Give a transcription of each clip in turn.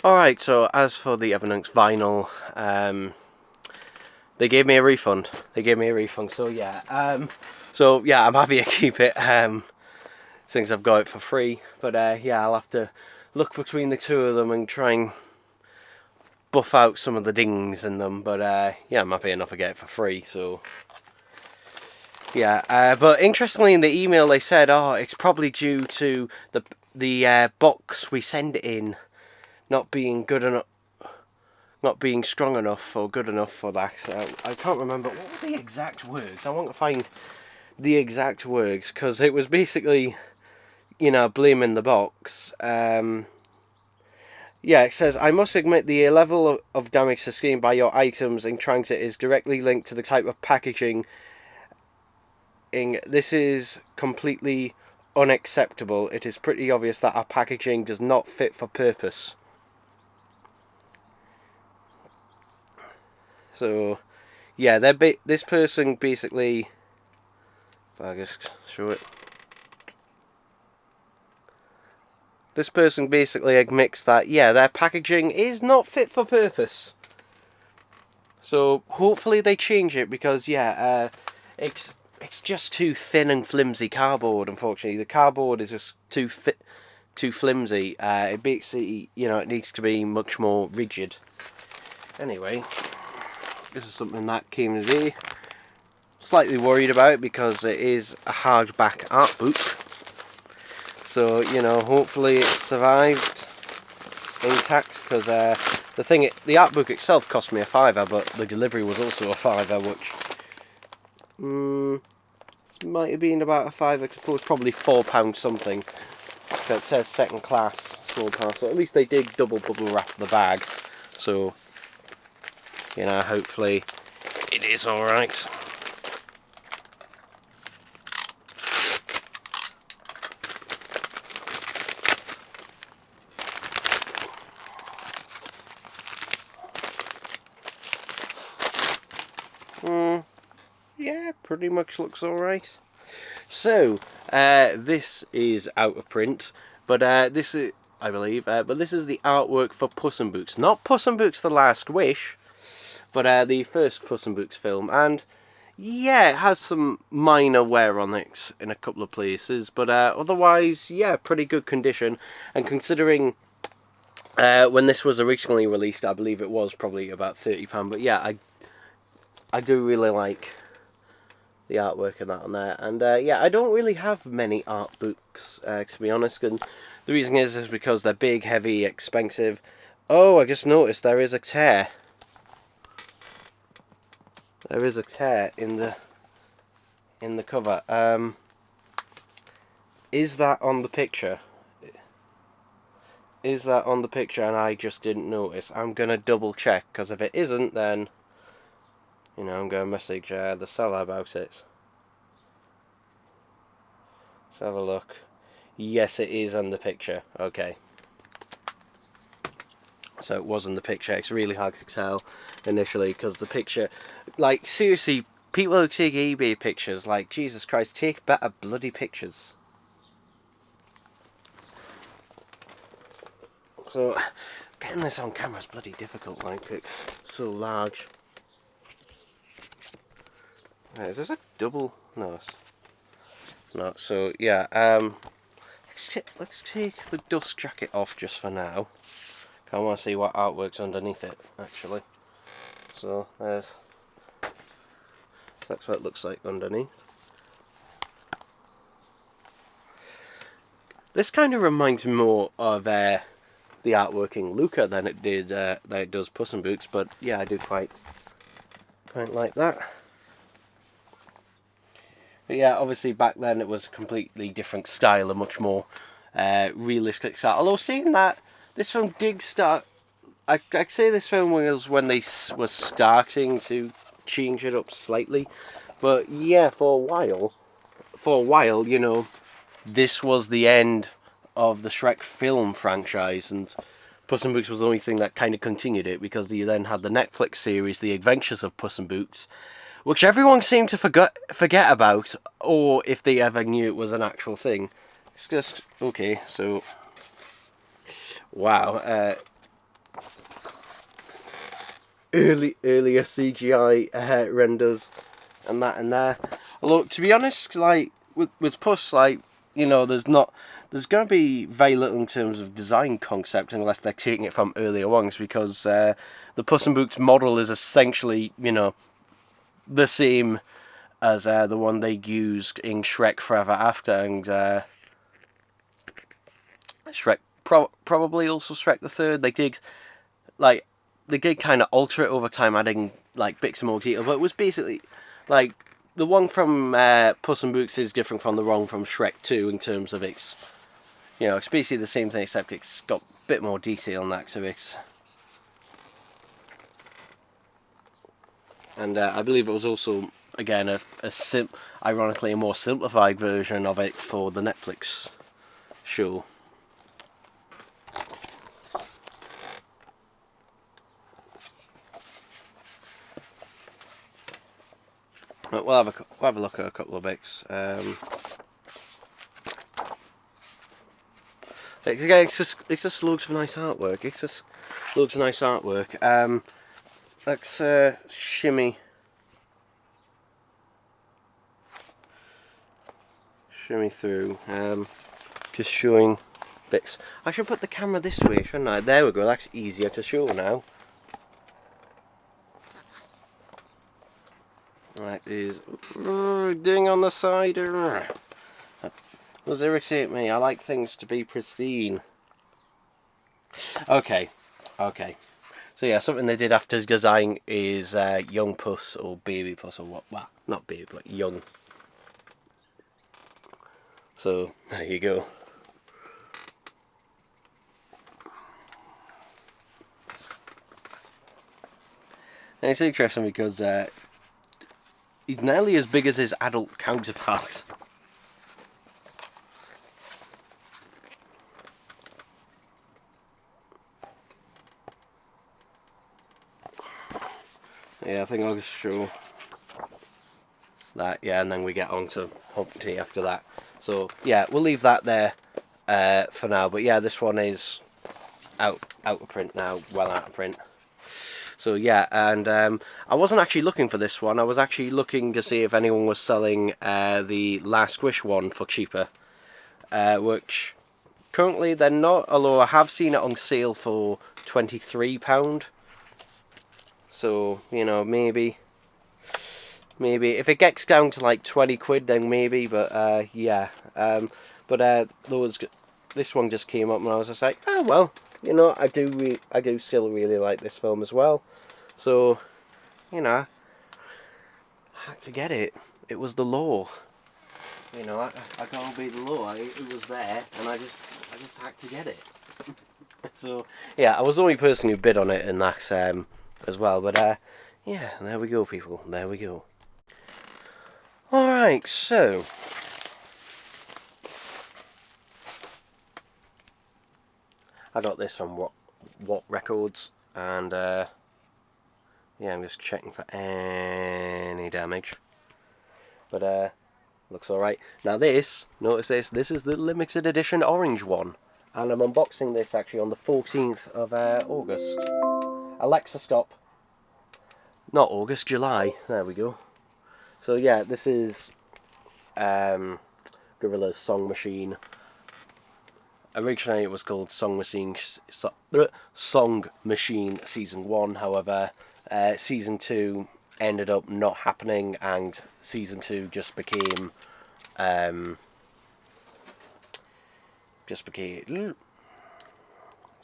Alright, so as for the Evidence vinyl, they gave me a refund. So yeah. I'm happy to keep it, since I've got it for free. But yeah, I'll have to look between the two of them and try and buff out some of the dings in them. But yeah, I'm happy enough to get it for free, so... Yeah, but interestingly in the email they said, oh, it's probably due to the box we send it in not being good enough, not being strong enough or good enough for that. So I can't remember what were the exact words. I want to find the exact words because it was basically, blaming the box. Yeah, it says, I must admit the level of damage sustained by your items in transit is directly linked to the type of packaging. This is completely unacceptable. It is pretty obvious that our packaging does not fit for purpose. So, yeah, this person basically... If I just show it. This person basically admits that, yeah, their packaging is not fit for purpose. So, hopefully they change it because, yeah, it's just too thin and flimsy cardboard, unfortunately. The cardboard is just too flimsy. It basically, it needs to be much more rigid. Anyway, this is something that came today. Slightly worried about it because it is a hardback art book. So, hopefully it survived intact because the art book itself cost me £5, but the delivery was also £5, which might have been about £5, I suppose, probably £4 something. So it says second class small parcel. At least they did double bubble wrap the bag. So, hopefully it is alright. Yeah, pretty much looks alright. So, this is out of print, but this is, I believe, but this is the artwork for Puss in Boots. Not Puss in Boots The Last Wish, but the first Puss in Boots film. And, yeah, it has some minor wear on it in a couple of places, but otherwise, yeah, pretty good condition. And considering when this was originally released, I believe it was probably about £30, but yeah, I do really like the artwork and that on there. And yeah, I don't really have many art books, to be honest, and the reason is because they're big, heavy, expensive. Oh, I just noticed there is a tear. There is a tear in the cover. Is that on the picture? Is that on the picture and I just didn't notice? I'm gonna double check, because if it isn't, then I'm going to message the seller about it. Let's have a look. Yes, it is on the picture. Okay. So it was in the picture. It's really hard to tell initially because the picture... Like, seriously, people who take eBay pictures, like, Jesus Christ, take better bloody pictures. So, getting this on camera is bloody difficult, like, it's so large. Is this a double? No, it's not. So yeah, let's take the dust jacket off just for now. I want to see what artwork's underneath it actually. So that's what it looks like underneath. This kind of reminds me more of the artwork in Luca than it does Puss in Boots, but yeah, I do quite like that. But yeah, obviously back then it was a completely different style, a much more realistic style. Although seeing that, this film did start... I'd say this film was when they was starting to change it up slightly. But yeah, for a while, this was the end of the Shrek film franchise, and Puss in Boots was the only thing that kind of continued it, because you then had the Netflix series, The Adventures of Puss in Boots, which everyone seemed to forget about, or if they ever knew it was an actual thing. It's just, okay, so, wow, earlier CGI renders and that and there. Although to be honest, like with Puss, like, you know, there's going to be very little in terms of design concept unless they're taking it from earlier ones, because the Puss in Boots model is essentially, you know, the same as the one they used in Shrek Forever After, and Shrek probably also Shrek the Third. They did kind of alter it over time, adding like bits of more detail, but it was basically like the one from Puss in Boots is different from the one from Shrek 2 in terms of its, you know, it's basically the same thing except it's got a bit more detail in that to it. And I believe it was also, again, ironically a more simplified version of it for the Netflix show. But we'll have a look at a couple of bits. It's just loads of nice artwork. It's just loads of nice artwork. Let's shimmy through. Just showing bits. I should put the camera this way, shouldn't I? There we go. That's easier to show now. Like these ding on the side. Does irritate me. I like things to be pristine. Okay. So yeah, something they did after his design is young Puss or baby Puss or what? Well, not baby, but young. So there you go. And it's interesting because he's nearly as big as his adult counterpart. Yeah, I think I'll just show that. Yeah, and then we get on to Humpty after that. So yeah, we'll leave that there for now. But yeah, this one is out of print now, well out of print. So yeah, and I wasn't actually looking for this one. I was actually looking to see if anyone was selling the Last Wish one for cheaper, which currently they're not, although I have seen it on sale for £23. So, you know, maybe if it gets down to like 20 quid, then maybe. But yeah, this one just came up and I was just like, oh well, you know, I do still really like this film as well. So, you know, I had to get it. It was the law. You know, I can't obey the law. It was there, and I just had to get it. So yeah, I was the only person who bid on it in that as well. But yeah, there we go, people. There we go. All right, so I got this from What Records, and yeah, I'm just checking for any damage. But looks alright. Now notice this is the limited edition orange one. And I'm unboxing this actually on the 14th of August. Alexa, stop. Not August, July. There we go. So yeah, this is Gorilla's Song Machine. Originally it was called Song Machine Season 1, however, Season 2 ended up not happening, and Season 2 just became let's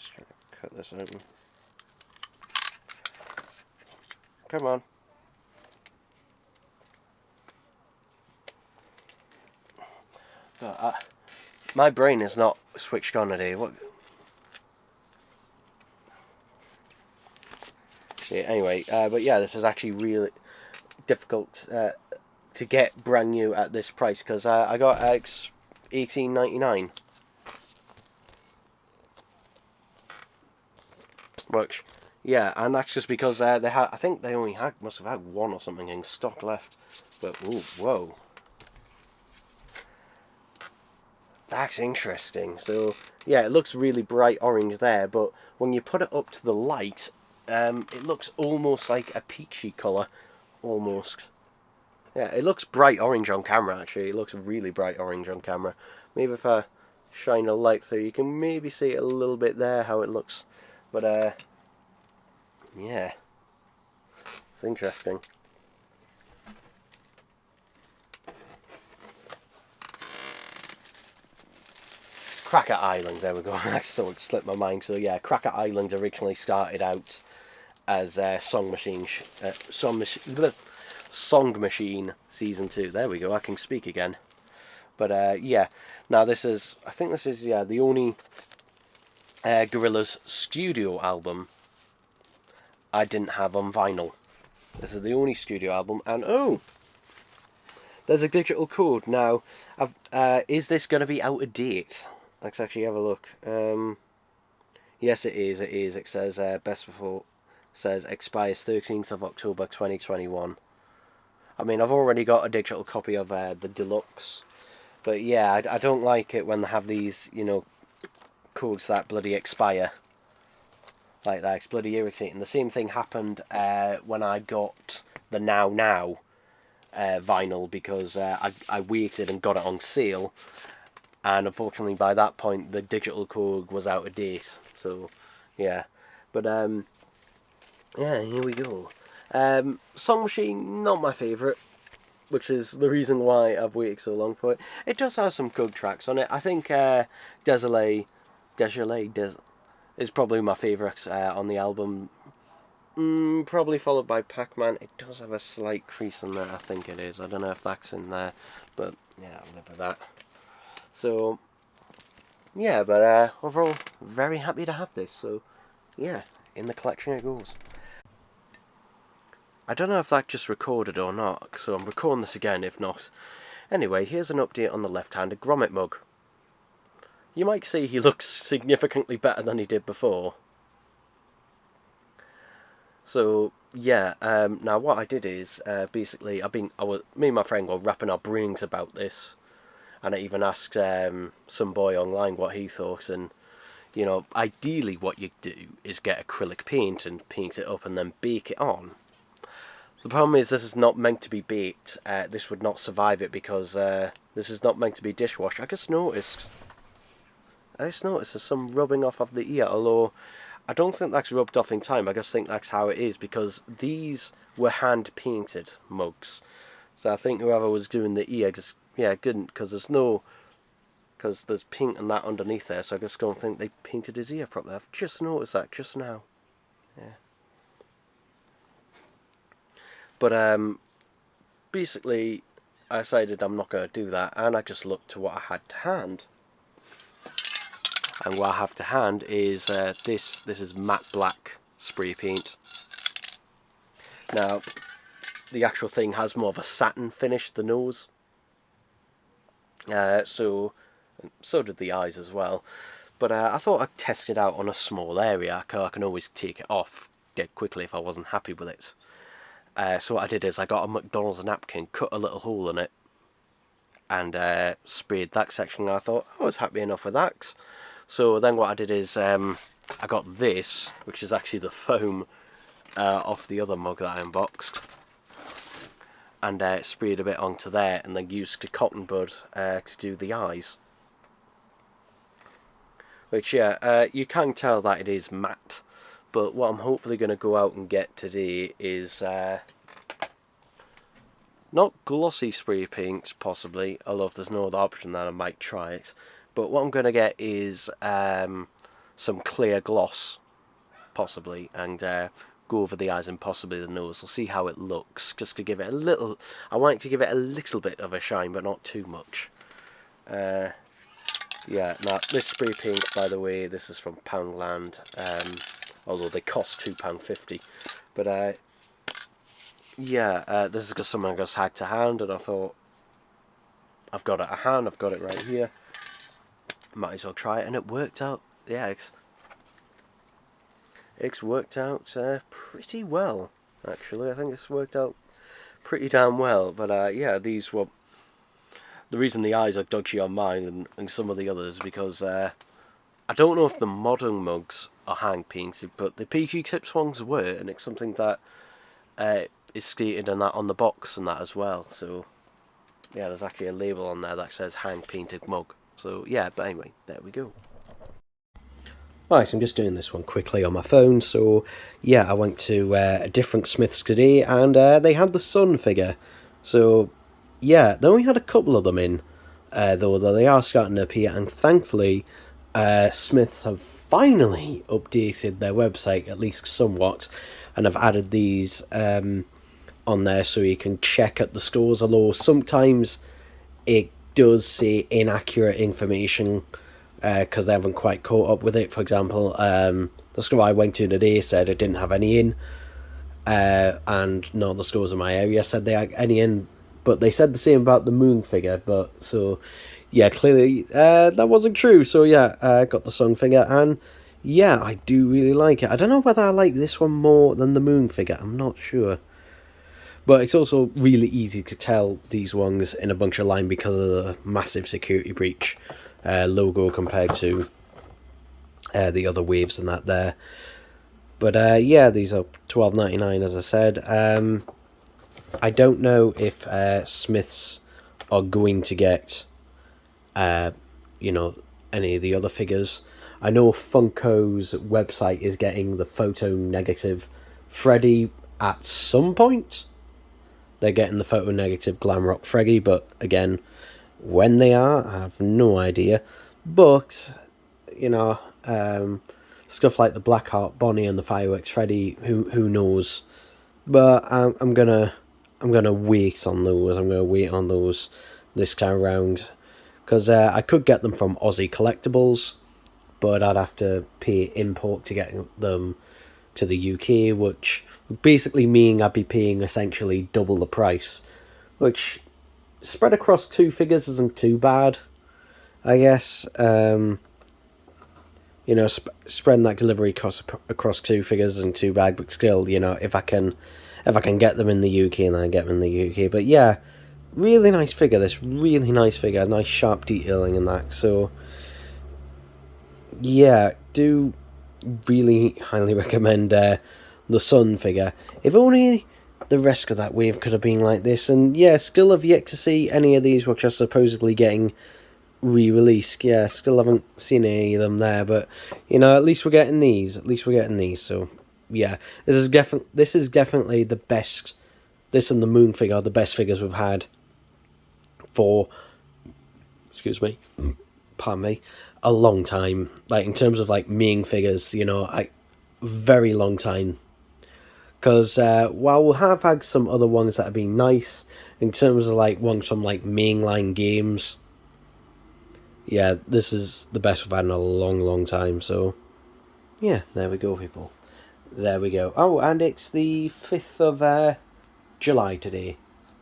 try to cut this open. Come on. My brain is not switched on today. What? Yeah, anyway, but yeah, this is actually really difficult to get brand new at this price, because I got $18.99. Which, yeah, and that's just because I think they only must have had one or something in stock left. But ooh, whoa, that's interesting. So yeah, it looks really bright orange there, but when you put it up to the light, It looks almost like a peachy colour, almost. Yeah, it looks bright orange on camera, actually. It looks really bright orange on camera. Maybe if I shine a light so you can maybe see it a little bit there, how it looks. But, yeah. It's interesting. Cracker Island, there we go. That slipped my mind. So, yeah, Cracker Island originally started out as Song Machine Season 2. There we go, I can speak again. But yeah, now this is, I think this is, yeah, the only Gorillaz studio album I didn't have on vinyl. This is the only studio album, and oh, there's a digital code. Now, is this going to be out of date? Let's actually have a look. Yes, it is. It says best before. Says expires 13th of October 2021. I mean, I've already got a digital copy of the deluxe, but yeah, I don't like it when they have these, you know, codes that bloody expire. Like that, it's bloody irritating. The same thing happened when I got the Now vinyl, because I waited and got it on sale, and unfortunately by that point the digital code was out of date. So yeah, but yeah, here we go. Song Machine, not my favourite, which is the reason why I've waited so long for it. It does have some good tracks on it. I think Désolé is probably my favourite on the album. Probably followed by Pac-Man. It does have a slight crease in there, I think it is. I don't know if that's in there, but yeah, I'll live with that. So, yeah, but overall, very happy to have this. So, yeah, in the collection it goes. I don't know if that just recorded or not, so I'm recording this again if not. Anyway, here's an update on the left-handed grommet mug. You might see he looks significantly better than he did before. So yeah, now what I did is basically me and my friend were wrapping our brains about this, and I even asked some boy online what he thought, and you know, ideally what you do is get acrylic paint and paint it up and then bake it on. The problem is this is not meant to be baked. This would not survive it because this is not meant to be dishwashed. I just noticed there's some rubbing off of the ear, although I don't think that's rubbed off in time. I just think that's how it is, because these were hand painted mugs. So I think whoever was doing the ear just, yeah, couldn't, because there's paint and that underneath there, so I just don't think they painted his ear properly. I've just noticed that just now. Yeah. But basically, I decided I'm not going to do that, and I just looked to what I had to hand. And what I have to hand is this is matte black spray paint. Now, the actual thing has more of a satin finish, the nose. So did the eyes as well. But I thought I'd test it out on a small area. I can always take it off dead quickly if I wasn't happy with it. So what I did is I got a McDonald's napkin, cut a little hole in it, and sprayed that section. And I thought I was happy enough with that. So then what I did is I got this, which is actually the foam off the other mug that I unboxed, and sprayed a bit onto there, and then used a cotton bud to do the eyes. Which, yeah, you can tell that it is matte, but what I'm hopefully going to go out and get today is not glossy spray paint, possibly, although if there's no other option then I might try it. But what I'm going to get is some clear gloss, possibly, and go over the eyes and possibly the nose. We'll see how it looks, just to give it a little... I want to give it a little bit of a shine, but not too much. Yeah, now this spray paint, by the way, this is from Poundland, although they cost £2.50. But yeah, this is just something I just had to hand, and I thought, I've got it at hand, I've got it right here. Might as well try it, and it worked out. Yeah, it's worked out pretty well, actually. I think it's worked out pretty damn well. But yeah, these were the reason the eyes are dodgy on mine and some of the others, because I don't know if the modern mugs are hand painted, but the PG Tips ones were, and it's something that is stated on the box and that as well. So yeah, there's actually a label on there that says hand painted mug. So yeah, but anyway, there we go. Right, I'm just doing this one quickly on my phone. So yeah, I went to a different Smiths today, and they had the Sun figure. So yeah, they only had a couple of them in, though they are starting to appear, and thankfully Smiths have finally updated their website, at least somewhat, and have added these on there so you can check at the stores, although sometimes it does say inaccurate information because they haven't quite caught up with it. For example, the store I went to today said it didn't have any in, and none of the stores in my area said they had any in, but they said the same about the moon figure. But so yeah, clearly that wasn't true. So yeah, I got the Sun figure, and yeah, I do really like it. I don't know whether I like this one more than the moon figure, I'm not sure. But it's also really easy to tell these ones in a bunch of line because of the massive security breach logo compared to the other waves and that there. But yeah, these are $12.99 as I said. I don't know if Smiths are going to get, you know, any of the other figures. I know Funko's website is getting the photo negative Freddy at some point. They're getting the photo negative Glam Rock Freddy, but again, when they are, I have no idea. But you know, stuff like the Blackheart Bonnie and the Fireworks Freddy, who knows? But I'm gonna wait on those. I'm gonna wait on those this time around because I could get them from Aussie Collectibles, but I'd have to pay import to get them to the UK, which would basically mean I'd be paying essentially double the price, which spread across two figures isn't too bad, I guess. You know, spreading that delivery cost across two figures isn't too bad, but still, you know, if I can get them in the UK, then I get them in the UK. But yeah, really nice figure. This really nice figure, nice sharp detailing in that. So yeah, do really highly recommend the Sun figure. If only the rest of that wave could have been like this. And yeah, still have yet to see any of these which are supposedly getting re-released. Yeah, still haven't seen any of them there, but you know, at least we're getting these. At least we're getting these. So yeah, this is definitely the best. This and the moon figure are the best figures we've had for, excuse me, pardon me, a long time. Like in terms of like main figures, you know, very long time. Because while we have had some other ones that have been nice in terms of like ones from like mainline games, yeah, this is the best we've had in a long time. So yeah, there we go, people. There we go. Oh, and it's the 5th of July today.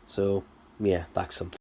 So yeah, that's something.